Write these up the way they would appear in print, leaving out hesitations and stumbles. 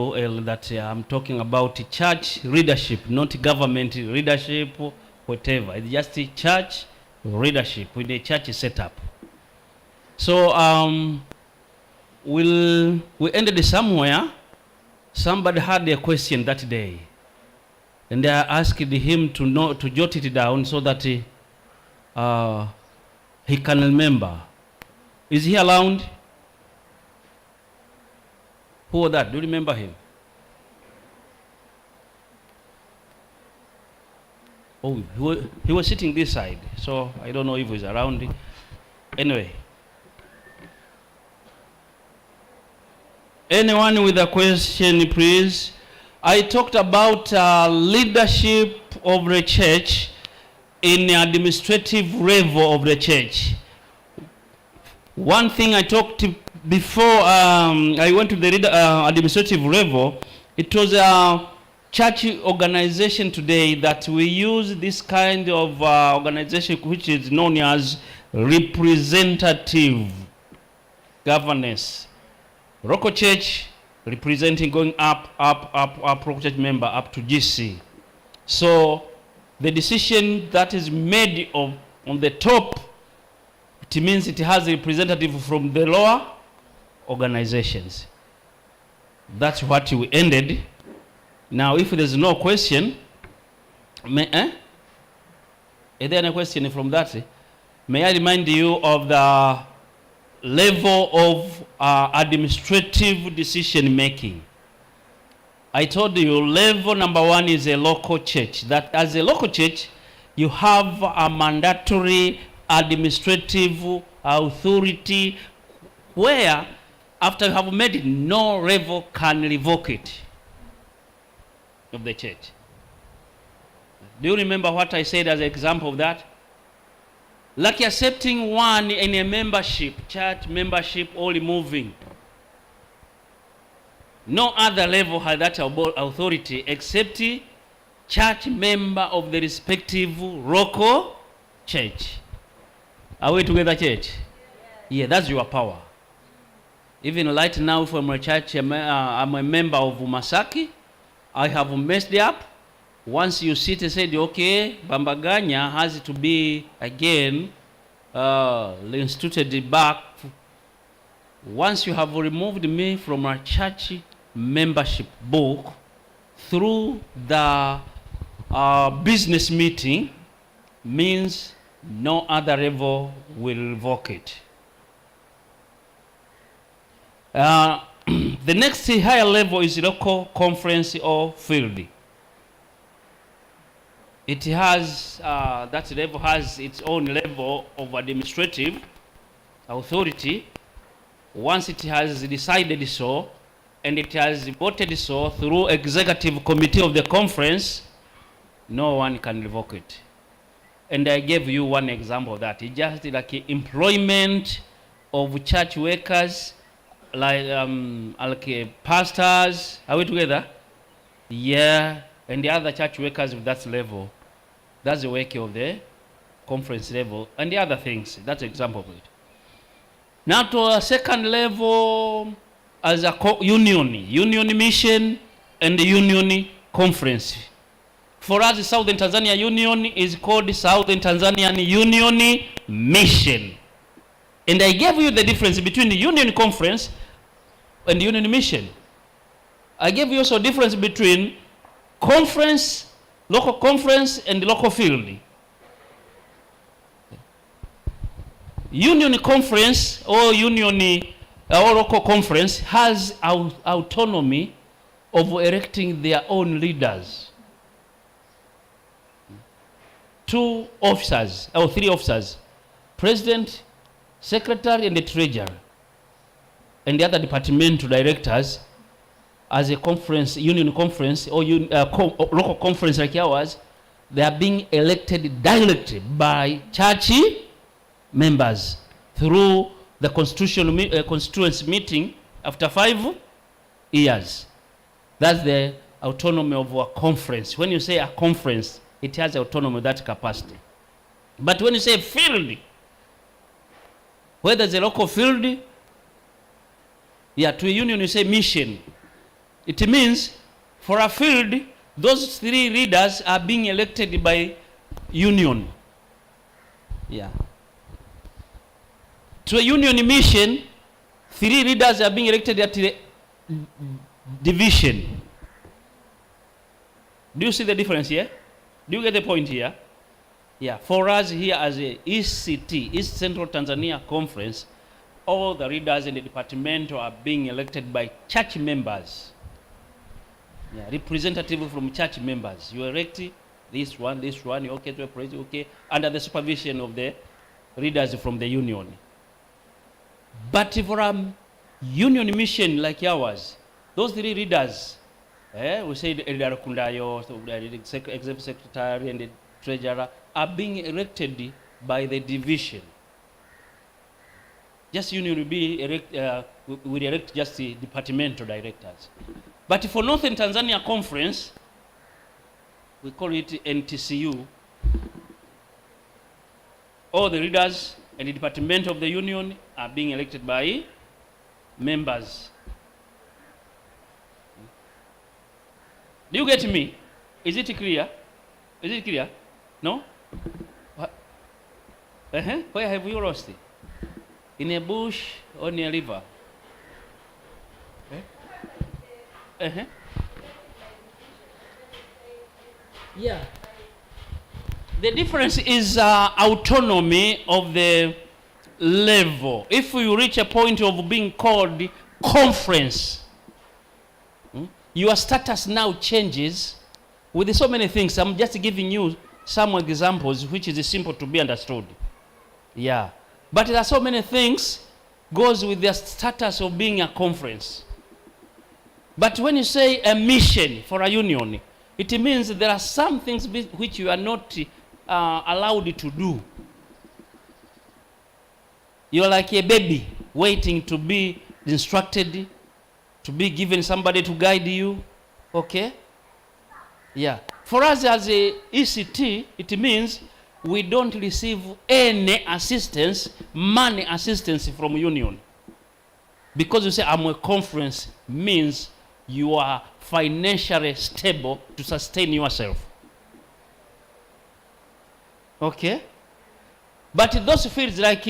that I'm talking about church leadership, not government leadership, whatever. It's just church leadership with a church setup. So we ended somewhere. Somebody had a question that day, and I asked him to jot it down so that he can remember. Is he around? Who was that? Do you remember him? Oh, he was sitting this side, so I don't know if he's around. Anyway. Anyone with a question, please? I talked about leadership of the church in the administrative level of the church. One thing I talked before I went to the administrative level, it was a church organization today that we use this kind of organization which is known as representative governance. Local church representing going up, local church member up to GC. So the decision that is made on the top, it means it has a representative from the lower organizations. That's what we ended. Now, if there's no question, is there any question from that? May I remind you of the level of administrative decision making. I told you level number 1 is a local church. That as a local church, you have a mandatory administrative authority where after you have made it, no level can revoke it of the church. Do you remember what I said as an example of that? Like accepting one in a membership, church membership, or removing. No other level has that authority except church member of the respective local church. Are we together, church? Yeah, that's your power. Even right now from a church, I'm a member of Masaki. I have messed up. Once you sit and said, okay, Bambaganya has to be again reinstituted back. Once you have removed me from a church membership book through the business meeting, means no other level will revoke it. The next higher level is local conference or field. It has, that level has its own level of administrative authority. Once it has decided so, and it has voted so through executive committee of the conference, no one can revoke it. And I gave you one example of that. It's just like employment of church workers, like pastors. Are we together? Yeah. And the other church workers with that level. That's the work of the conference level. And the other things. That's an example of it. Now to a second level as a union mission and the union conference. For us, the Southern Tanzania Union is called Southern Tanzanian Union Mission. And I gave you the difference between the union conference and the union mission. I gave you also a difference between conference, local conference, and local field. Union conference or union or local conference has autonomy of electing their own leaders. 2 officers or 3 officers, president, secretary, and the treasurer, and the other departmental directors. As a conference, union conference or local conference like ours, they are being elected directly by church members through the constituency meeting after 5 years. That's the autonomy of a conference. When you say a conference, it has autonomy of that capacity. But when you say field, whether it's a local field, yeah, to a union you say mission. It means for a field, those 3 leaders are being elected by union. Yeah. To a union mission, 3 leaders are being elected at the division. Do you see the difference here? Do you get the point here? Yeah. For us here as a ECT, East Central Tanzania Conference, all the leaders in the department are being elected by church members. Yeah, representative from church members. You elect this one, you okay to a president, okay, under the supervision of the leaders from the union. But for a union mission like ours, those 3 leaders, we say the Elder Kundayo, the executive secretary and the treasurer, are being elected by the division. Just union will be will elect just the departmental directors. But for Northern Tanzania Conference, we call it NTCU, all the leaders and the department of the union are being elected by members. Do you get me? Is it clear? Is it clear? No? What? Where have you lost it? In a bush or near a river? Yeah. The difference is autonomy of the level. If you reach a point of being called conference, your status now changes with so many things. I'm just giving you some examples which is simple to be understood. Yeah. But there are so many things goes with the status of being a conference. But when you say a mission for a union, it means there are some things which you are not allowed to do. You are like a baby waiting to be instructed, to be given somebody to guide you. Okay? Yeah. For us as a ECT, it means we don't receive any assistance, money assistance from union. Because you say I'm a conference means you are financially stable to sustain yourself. Okay? But those fields like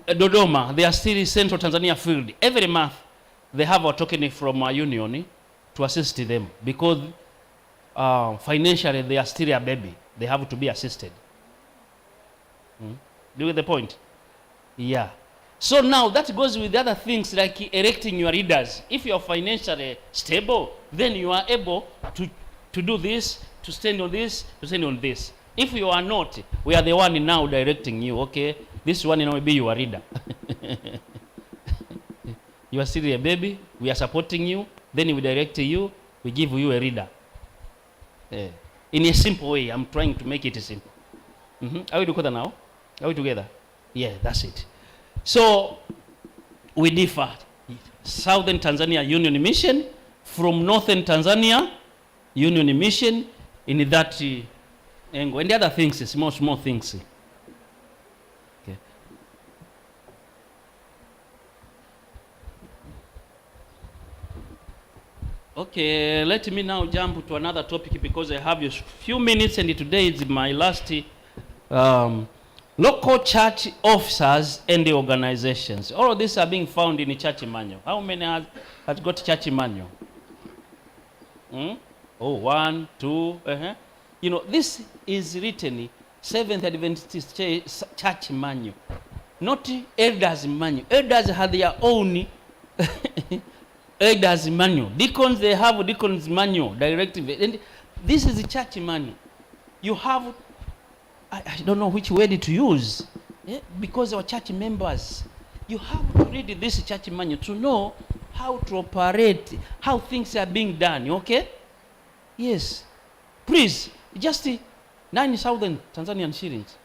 Dodoma, they are still Central Tanzania field. Every month they have a token from a union to assist them because financially they are still a baby. They have to be assisted. Do you get the point? Yeah. So now that goes with the other things like electing your leaders. If you are financially stable, then you are able to do this, to stand on this, to stand on this. If you are not, we are the one now directing you. Okay, this one will be your leader. You are still a baby. We are supporting you. Then we direct you. We give you a leader. In a simple way, I'm trying to make it simple. Are we together now? Are we together? Yeah, that's it. So we differ. Southern Tanzania Union Mission from Northern Tanzania Union Mission in that angle. And the other things, small things. Okay. Okay, let me now jump to another topic because I have a few minutes and today is my last local church officers and the organizations. All of these are being found in the church manual. How many has got church manual? Oh, 1, 2. You know, this is written Seventh Adventist church manual, not elders manual. Elders have their own elders manual. Deacons, they have deacons manual, directive. And this is the church manual. You have, I don't know which word to use, because our church members, you have to read this church manual to know how to operate, how things are being done, okay? Yes. Please, just 9,000 Tanzanian shillings.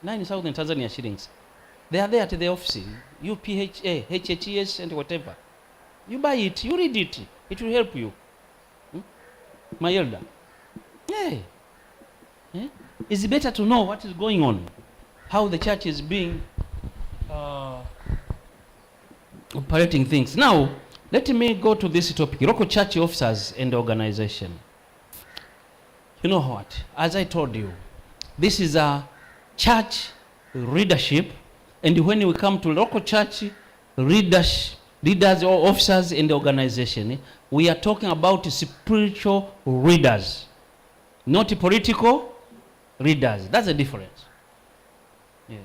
9,000 Tanzanian shillings. They are there at the office, UPHA, HHES, and whatever. You buy it, you read it. It will help you. My elder. Yeah. It's better to know what is going on, how the church is being operating things. Now, Let me go to this topic, local church officers and organization. You know what? As I told you, this is a church leadership, and when we come to local church leaders or officers in the organization, we are talking about spiritual leaders, not political leaders. That's the difference. Yeah.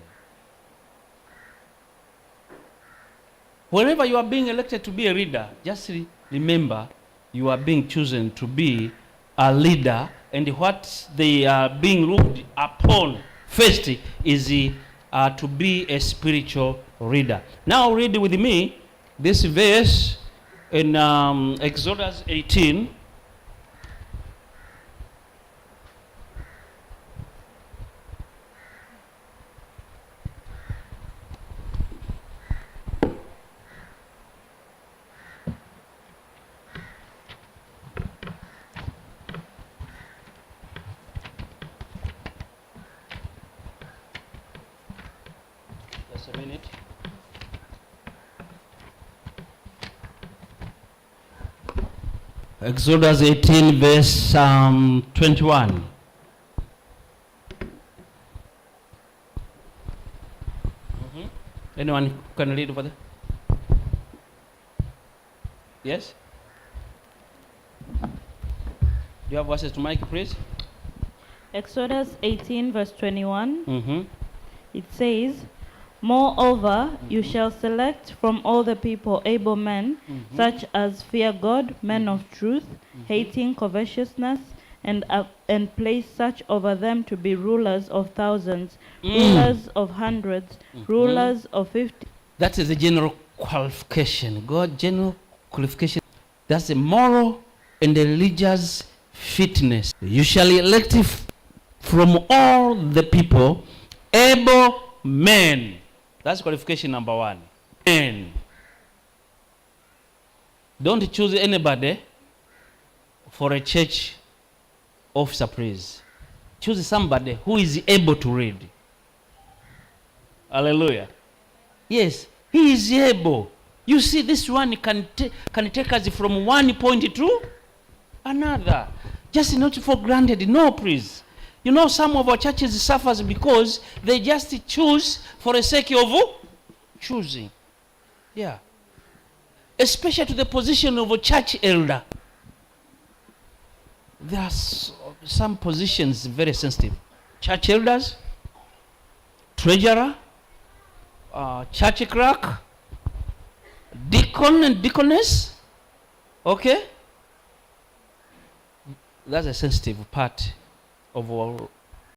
Whenever you are being elected to be a leader, just remember you are being chosen to be a leader, and what they are being looked upon first is to be a spiritual leader. Now read with me this verse in Exodus 18. Just a minute. Exodus 18 verse 21. Anyone can read over there? Yes? Do you have verses to Mike, please? Exodus 18 verse 21. It says, moreover, you shall select from all the people able men, such as fear God, men of truth, hating covetousness, and place such over them to be rulers of thousands, rulers of hundreds, rulers of 50. That is the general qualification. God, general qualification. That's the moral and the religious fitness. You shall elect from all the people able men. That's qualification number one. Men. Don't choose anybody for a church officer, please. Choose somebody who is able to read. Hallelujah. Yes, he is able. You see, this one can take us from one point to another. Just not for granted. No, please. You know, some of our churches suffers because they just choose for the sake of choosing. Yeah. Especially to the position of a church elder. There are some positions very sensitive. Church elders, treasurer, church clerk, deacon and deaconess. Okay? That's a sensitive part of our